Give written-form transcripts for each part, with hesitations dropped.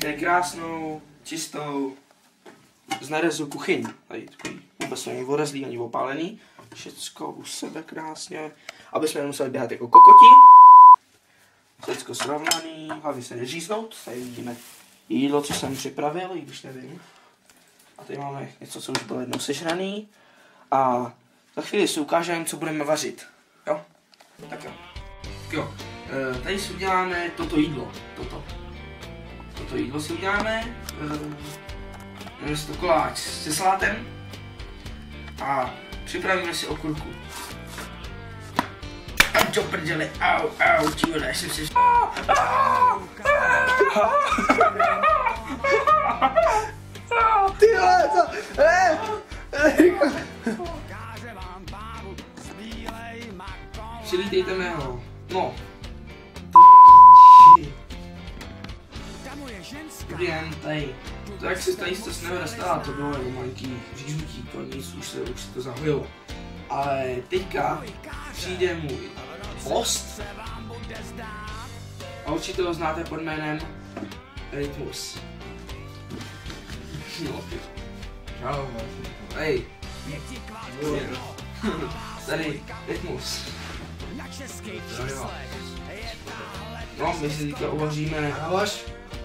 Měli krásnou, čistou, z nerezu kuchyň. Tady takový, vůbec není odezlý ani opálený. Všecko u sebe krásně. Aby jsme nemuseli běhat jako kokoti. Všecko srovnaný, hlavně se neříznout. Tady vidíme jídlo, co jsem připravil, i když nevím. A tady máme něco, co už bylo jednou sežraný. A za chvíli si ukážeme, co budeme vařit. Jo? Tak jo. Jo. Tady si uděláme toto jídlo. Toto jídlo si uděláme. Jmenuje se to koláč se salátem. A připravíme si okurku. A do prdele, au, tíhle, já jsem si... Tyhle, co? Přilítejte mého. No. Dobrý den, tady. To jak si tady jste nevede stát, to bylo jenom malinký říznutí, to nic, už se to zahojilo. Ale teďka přijde můj host. A určitě ho znáte pod jménem Rytmus. No, Čau, hej. Tady Rytmus. No, my si teďka uvaříme. Ahoj.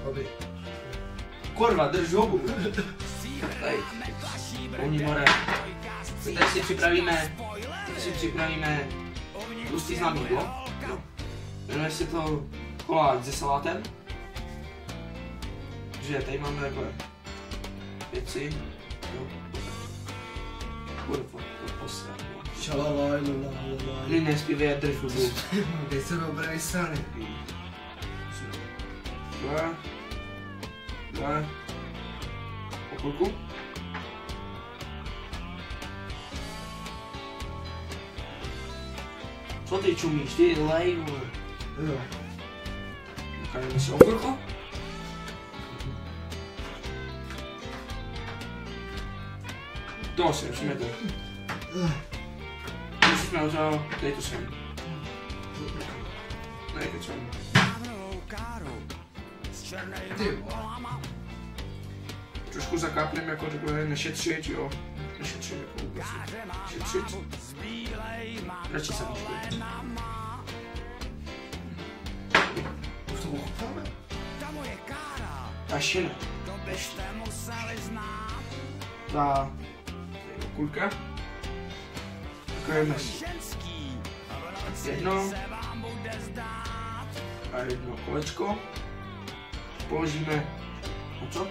Hobby. Kurva, drž hubu. Tady. Oni more. Tady si připravíme tlustý známý jídlo. Jmenuje se to koláč se salátem. Takže tady máme takhle věci. Kurva, to poslední. Šalalaj, Ty nespívej a drž hubu. Teď se dobré strany. Dva. Okurku. Co ty čumíš? Ty lej, vole. Jo. Ukážeme si okurku. To si musíme to. Když jsme udělali, dej to sem. Ne, kečem. Ty vole. Trošku zakápnem jako takhle nešetřit, jo. Nešetřit jako vůbec. Šetřit. Radši se nešetřit. Už to ochutnáme? Až ne. Ta okurka. Takové si jedno a jedno kolečko. Položíme na co?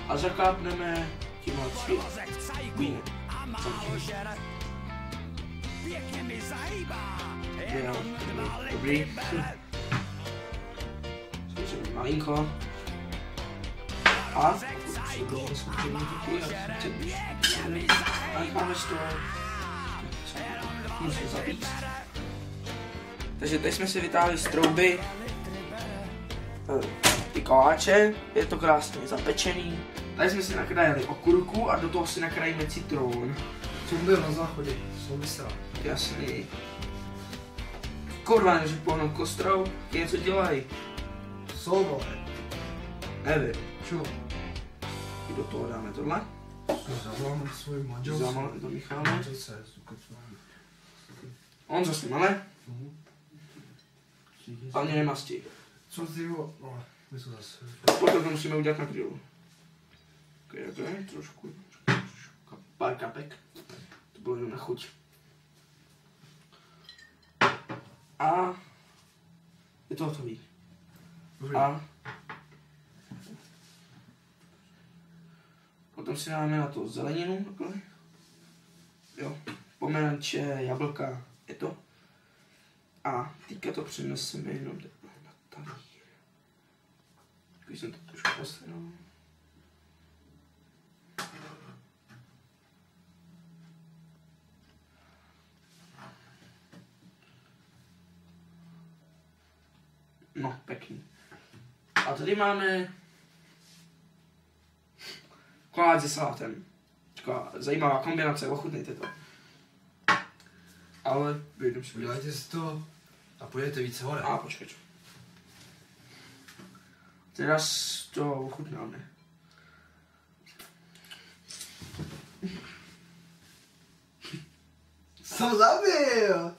A zakápneme tímhle vínem. Dobrý. Samozřejmě malinko. A necháme to musím zapít. Takže teď jsme si vytáhli z trouby ty koláče, je to krásně zapečený. Tady jsme si nakrájeli okurku a do toho si nakrájíme citron. Co byl na záchodě? Souvisela. Jasný. Kurva, než pohnout kostrou, ty něco dělají. Co, vole? Nevím. Čo? I do toho dáme tohle. Zavoláme svůj manželství. Zamáme to Michále. Manželce, On zase máme. A mě nemastí. Co ty vole? No, my jsou zase. Potom to musíme udělat na grilu. Okay, trošku. Pár kapek. To bylo jenom na chuť. A je to hotový. A potom si dáme na to zeleninu, takhle. Jo, pomeranče, jablka, je to. A teďka to přineseme jenom na talíř. Když jsem to trošku posledal. No, pěkný. A tady máme koláč se salátem. Taková zajímavá kombinace, ochutnejte to. Ale vyjdem si. Udělejte si to a pojďte více hore. A počkej. Teraz to ochutnáme. Jsem zabil!